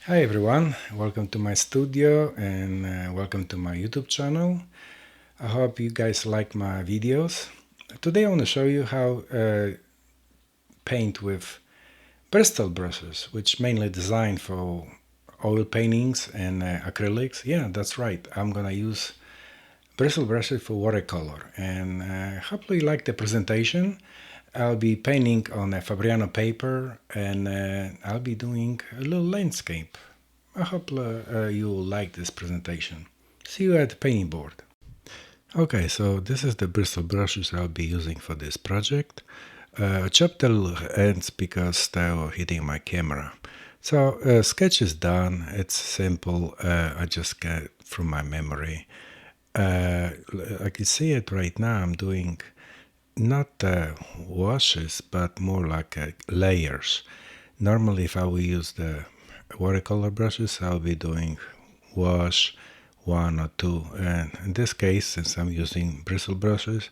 Hi everyone, welcome to my studio and welcome to my YouTube channel. I hope you guys like my videos. Today I want to show you how paint with Bristle brushes, which mainly designed for oil paintings and acrylics. Yeah, that's right. I'm gonna use Bristle brushes for watercolor, and hopefully you like the presentation. I'll be painting on a Fabriano paper, and I'll be doing a little landscape. I hope you will like this presentation. See you at the painting board. Okay, so this is the Bristle brushes I'll be using for this project. I chopped the little ends because they were hitting my camera. So sketch is done. It's simple. I just get it from my memory. I can see it right now. I'm doing not washes, but more like layers. Normally, if I will use the watercolor brushes, I'll be doing wash one or two. And in this case, since I'm using bristle brushes,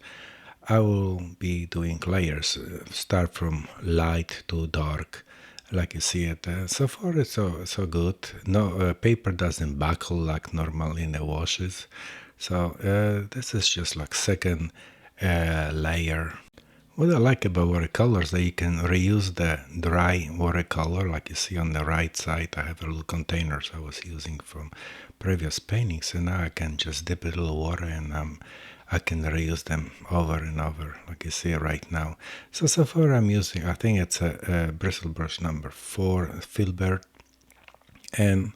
I will be doing layers. Start from light to dark, like you see it. So far, it's so good. No paper doesn't buckle like normal in the washes. So this is just like second layer. What I like about watercolors that you can reuse the dry watercolor, like you see on the right side. I have a little containers I was using from previous paintings, and now I can just dip a little water and I can reuse them over and over, like you see right now. So far I'm using, I think it's a bristle brush number 4 filbert, and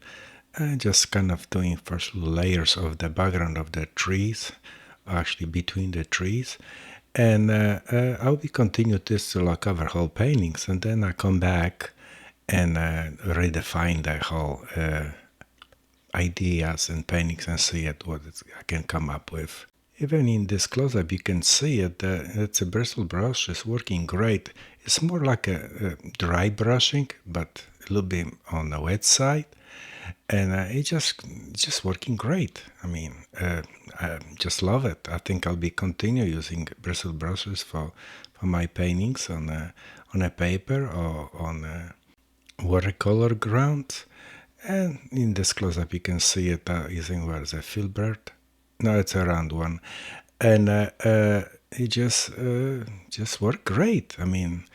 just kind of doing first layers of the background of the trees, actually between the trees. And I'll be continue this till I cover whole paintings, and then I come back and redefine the whole ideas and paintings and see it I can come up with. Even in this close-up, you can see it. It's a bristle brush. It's working great. It's more like a dry brushing, but a little bit on the wet side, and it's just working great. I mean, I just love it. I think I'll be continue using bristle brushes for my paintings on a paper or on a watercolor ground. And in this close-up, you can see it using where's a filbert. No, it's a round one, and it just worked great. I mean,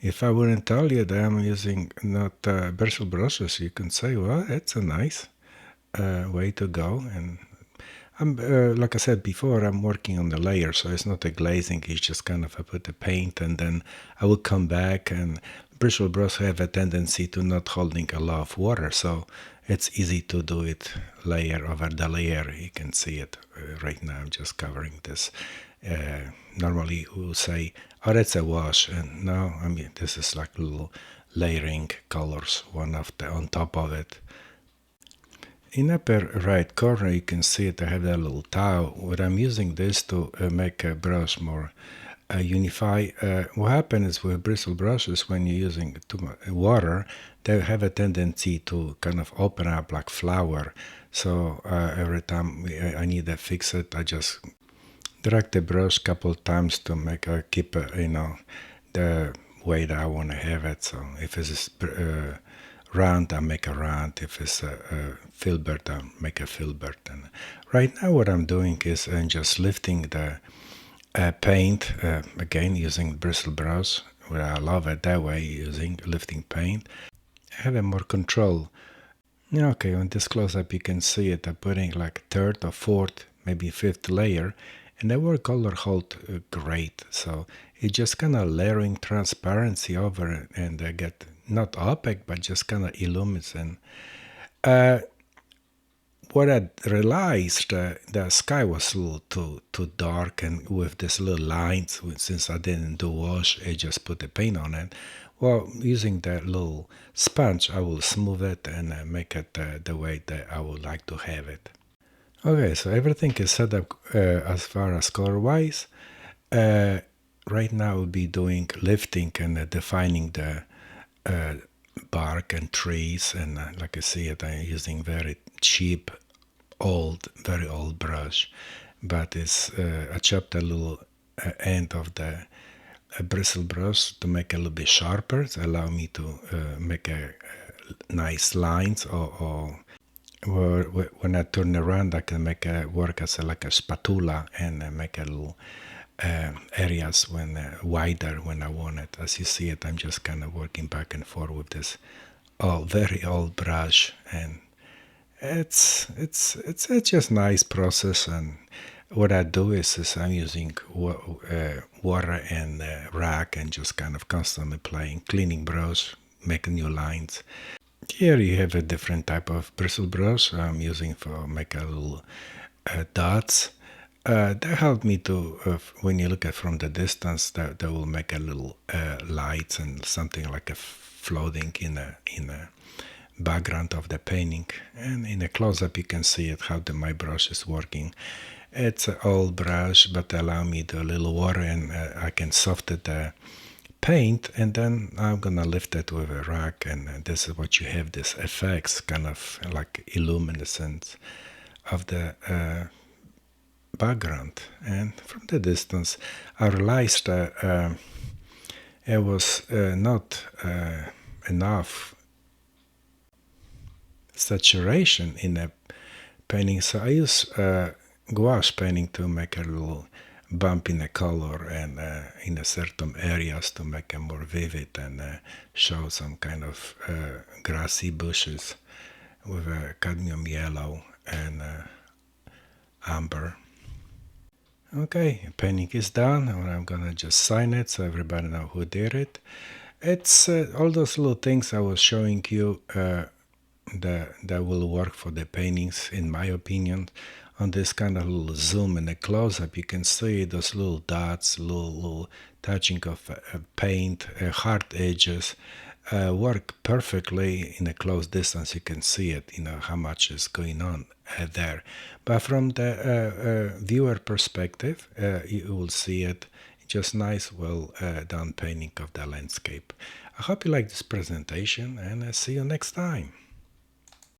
if I wouldn't tell you that I'm using not bristle brushes, you can say, well, it's a nice way to go. And I'm like I said before, I'm working on the layer, so it's not a glazing. It's just kind of I put the paint, and then I will come back. And bristle brushes have a tendency to not holding a lot of water, so it's easy to do it layer over the layer. You can see it right now. I'm just covering this. Normally, we'll say, "Oh, that's a wash," and no, I mean this is like little layering colors, one after on top of it. In upper right corner, you can see it. I have that little towel. What I'm using this to make a brush more unify. What happens with bristle brushes when you're using too much water, they have a tendency to kind of open up like flower. So every time I need to fix it, I just drag the brush a couple times to make keep the way that I want to have it. So if it's round, I make a round. If it's a filbert, I make a filbert. And right now, what I'm doing is I'm just lifting the paint again using bristle brush. Well, I love it that way, using lifting paint. I have a more control. Yeah, okay, on this close-up you can see it. I'm putting like third or fourth, maybe fifth layer, and the watercolor hold great. So it's just kind of layering transparency over it, and I get not opaque, but just kind of illuminates. And what I realized, the sky was a little too dark, and with these little lines, since I didn't do wash, I just put the paint on it. Well, using that little sponge, I will smooth it and make it the way that I would like to have it. Okay, so everything is set up as far as color-wise. Right now, we'll be doing lifting and defining the bark and trees, and like I see it, I'm using very cheap, very old brush, but it's I chopped a little end of the bristle brush to make it a little bit sharper. It allow me to make a nice lines, or when I turn around, I can make work as like a spatula and make a little areas when wider when I want it. As you see it, I'm just kind of working back and forth with this very old brush, and it's just nice process. And what I do is I'm using water and rag and just kind of constantly playing, cleaning brush, making new lines. Here you have a different type of bristle brush I'm using for make a little dots. That helped me to, when you look at from the distance, that will make a little lights and something like a floating in a background of the painting. And in a close-up, you can see it how my brush is working. It's an old brush, but allow me to a little water, and I can soften the paint, and then I'm gonna lift it with a rag, and this is what you have, this effects, kind of like illuminescence of the background. And from the distance, I realized it was not enough saturation in the painting, so I use gouache painting to make a little bump in the color and in a certain areas to make it more vivid and show some kind of grassy bushes with a cadmium yellow and amber. Okay, painting is done, and I'm gonna just sign it so everybody know who did it. It's all those little things I was showing you that will work for the paintings, in my opinion. On this kind of little zoom and a close-up, you can see those little dots, little touching of paint, hard edges, work perfectly in a close distance. You can see it, how much is going on there. But from the viewer perspective, you will see it just nice, well done painting of the landscape. I hope you like this presentation, and I'll see you next time.